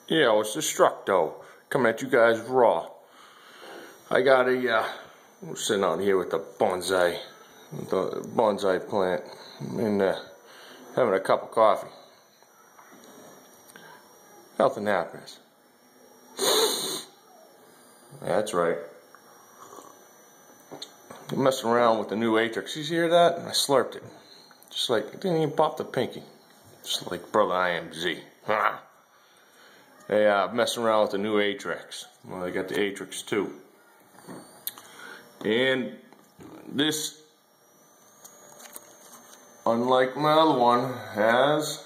Yeah, it's Atrix2 coming at you guys raw. I got I'm sitting out here with the bonsai plant, and having a cup of coffee. Health and happiness. That's right. I'm messing around with the new Atrix. You hear that? I slurped it. Just like, it didn't even pop the pinky. Just like brother IMZ. Hey, I'm messing around with the new Atrix. Well, I got the Atrix2. And this, unlike my other one, has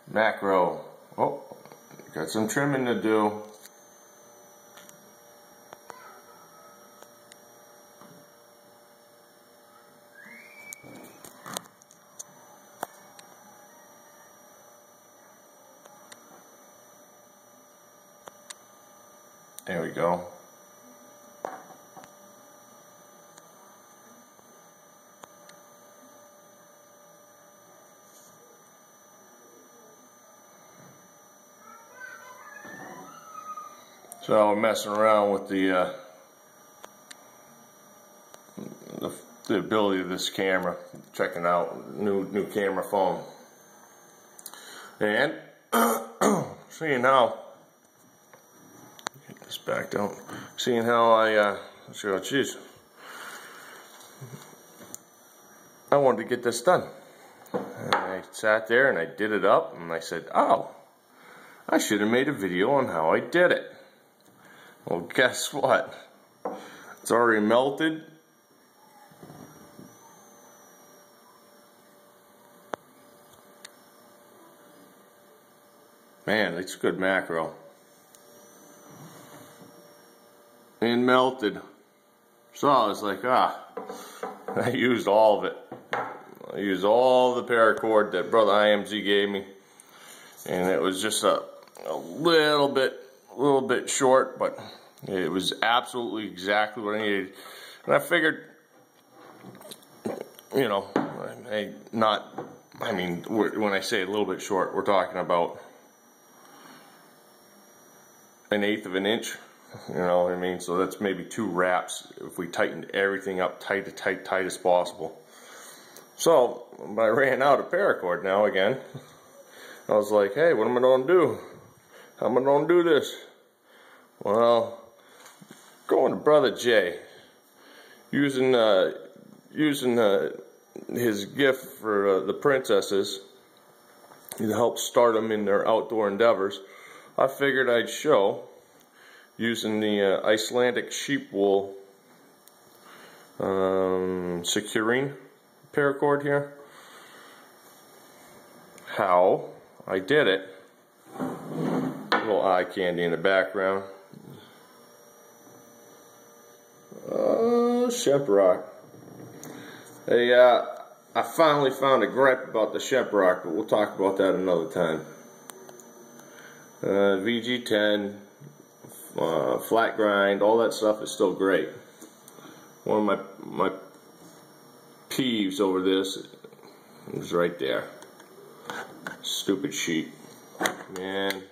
macro. Oh, got some trimming to do. There we go. So I'm messing around with the ability of this camera, checking out new camera phone, and seeing how. Get this back down. Seeing how I wanted to get this done. And I sat there and I did it up, and I said, oh, I should have made a video on how I did it. Well, guess what? It's already melted. Man, it's good macro. And melted. So I was like, I used all of it. I used all the paracord that brother IMZ gave me, and it was just a little bit short, but it was absolutely exactly what I needed. And I figured, you know, when I say a little bit short, we're talking about 1/8 of an inch. You know what I mean? So that's maybe 2 wraps if we tightened everything up tight as possible. So I ran out of paracord now again. I was like, hey, what am I going to do? How am I going to do this? Well, going to brother Jay, using his gift for the princesses to help start them in their outdoor endeavors. I figured I'd show, using the Icelandic sheep wool securing paracord here, how I did it. A little eye candy in the background. Sheprock. Hey, I finally found a gripe about the Sheprock, but we'll talk about that another time. VG10, flat grind, all that stuff is still great. One of my peeves over this is right there. Stupid sheet, man.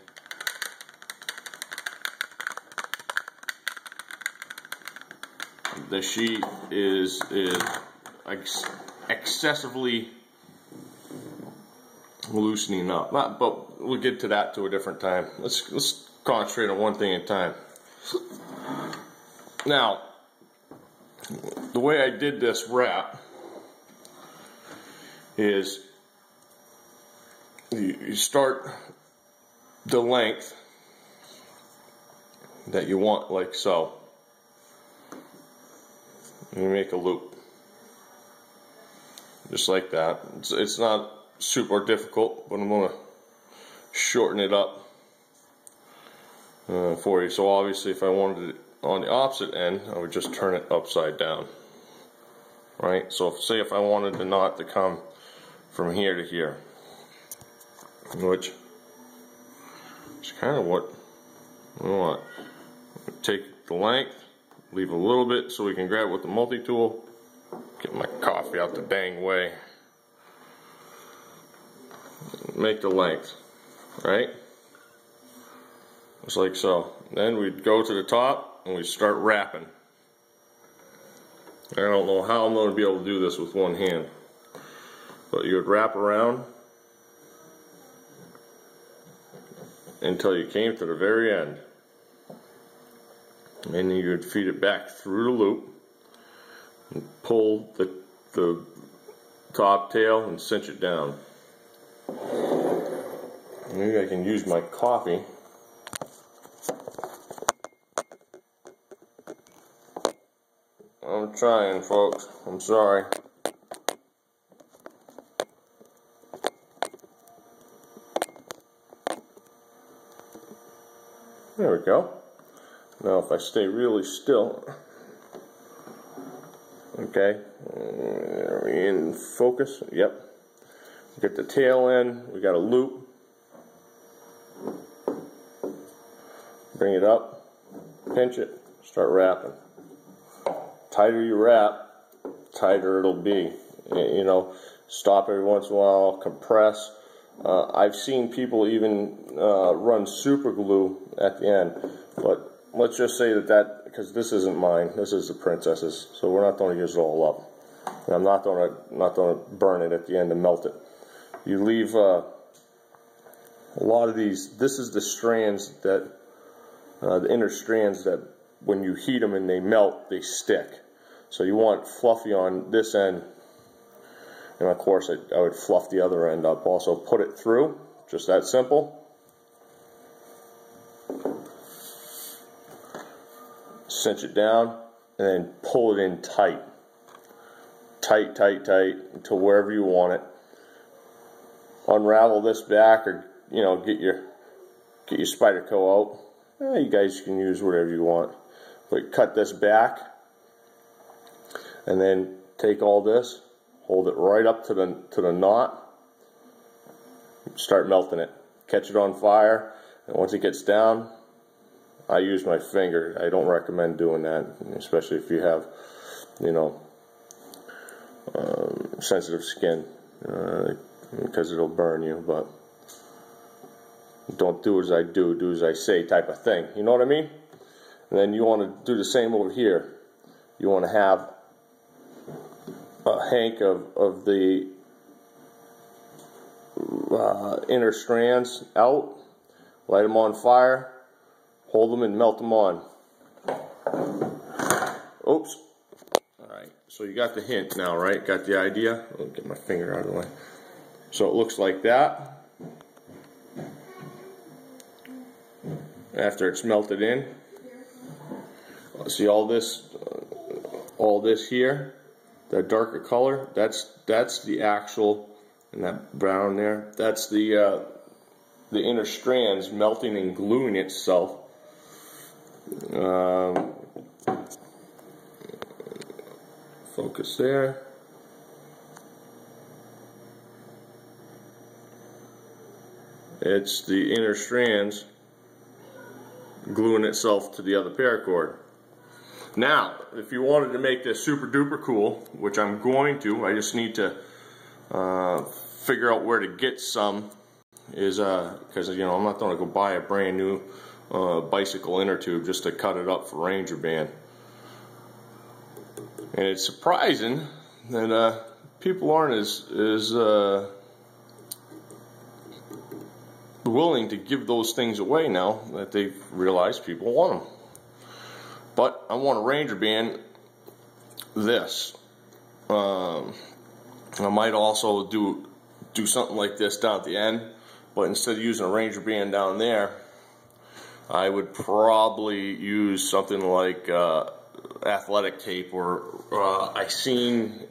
The sheet is excessively loosening up. But we'll get to that to a different time. Let's concentrate on one thing at a time. Now, the way I did this wrap is you start the length that you want, like so. And you make a loop. Just like that. It's not super difficult, but I'm going to shorten it up for you. So obviously if I wanted it on the opposite end, I would just turn it upside down. Right? So say if I wanted the knot to come from here to here, which is kind of what I want. Take the length, leave a little bit so we can grab it with the multi-tool. Get my coffee out the dang way. make the length, right? Just like so. Then we'd go to the top and we start wrapping. I don't know how I'm going to be able to do this with one hand, but you would wrap around until you came to the very end. And then you would feed it back through the loop and pull the top tail and cinch it down. Maybe I can use my coffee. I'm trying, folks. I'm sorry. There we go. Now if I stay really still, okay, are we in focus? Yep. Get the tail in, we got a loop. Bring it up, pinch it, start wrapping. Tighter you wrap, tighter it'll be. You know, stop every once in a while, compress. I've seen people even run super glue at the end, but let's just say that because this isn't mine, this is the princess's, so we're not going to use it all up. And I'm not going to burn it at the end and melt it. You leave a lot of these. This is the strands that the inner strands that when you heat them and they melt, they stick. So you want fluffy on this end, and of course I would fluff the other end up. Also put it through, just that simple. Cinch it down and then pull it in tight. Tight, tight, tight until wherever you want it. Unravel this back, or you know, get your Spyderco out. You guys can use whatever you want, but cut this back, and then take all this, hold it right up to the knot, start melting it. Catch it on fire, and once it gets down, I use my finger. I don't recommend doing that, especially if you have, you know, sensitive skin, because it'll burn you. But don't do as I do, do as I say type of thing. You know what I mean? And then you want to do the same over here. You want to have a hank of the inner strands out, light them on fire, hold them and melt them on. Oops. Alright, so you got the hint now, right? Got the idea? I'll get my finger out of the way. So it looks like that. After it's melted in, see all this here, that darker color, that's the actual, and that brown there, that's the inner strands melting and gluing itself. Focus there. It's the inner strands gluing itself to the other paracord. Now, if you wanted to make this super duper cool, which I'm going to, I just need to figure out where to get some, is because you know I'm not going to go buy a brand new bicycle inner tube just to cut it up for Ranger Band. And it's surprising that people aren't as willing to give those things away now that they've realized people want them. But I want a Ranger Band this. I might also do something like this down at the end, but instead of using a Ranger Band down there, I would probably use something like athletic tape, or I seen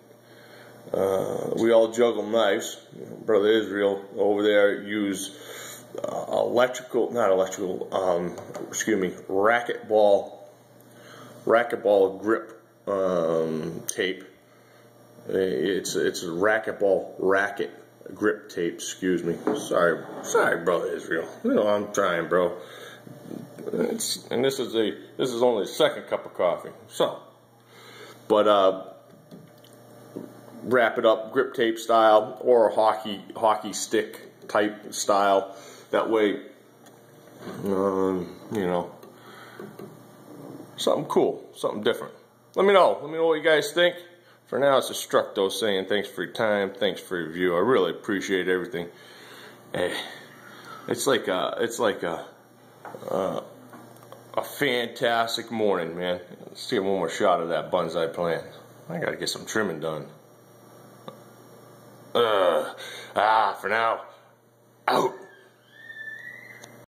We All Juggle Knives, Brother Israel over there, use racquetball grip tape. It's a racquetball racket grip tape. Excuse me. Sorry, Brother Israel. You know I'm trying, bro. And this is only the second cup of coffee. So, but wrap it up grip tape style, or a hockey stick type style. That way, you know, something cool, something different. Let me know what you guys think. For now, it's Atrix2 saying thanks for your time, thanks for your view. I really appreciate everything. Hey, it's like a fantastic morning, man. Let's see one more shot of that bonsai plant. I gotta get some trimming done. For now, out.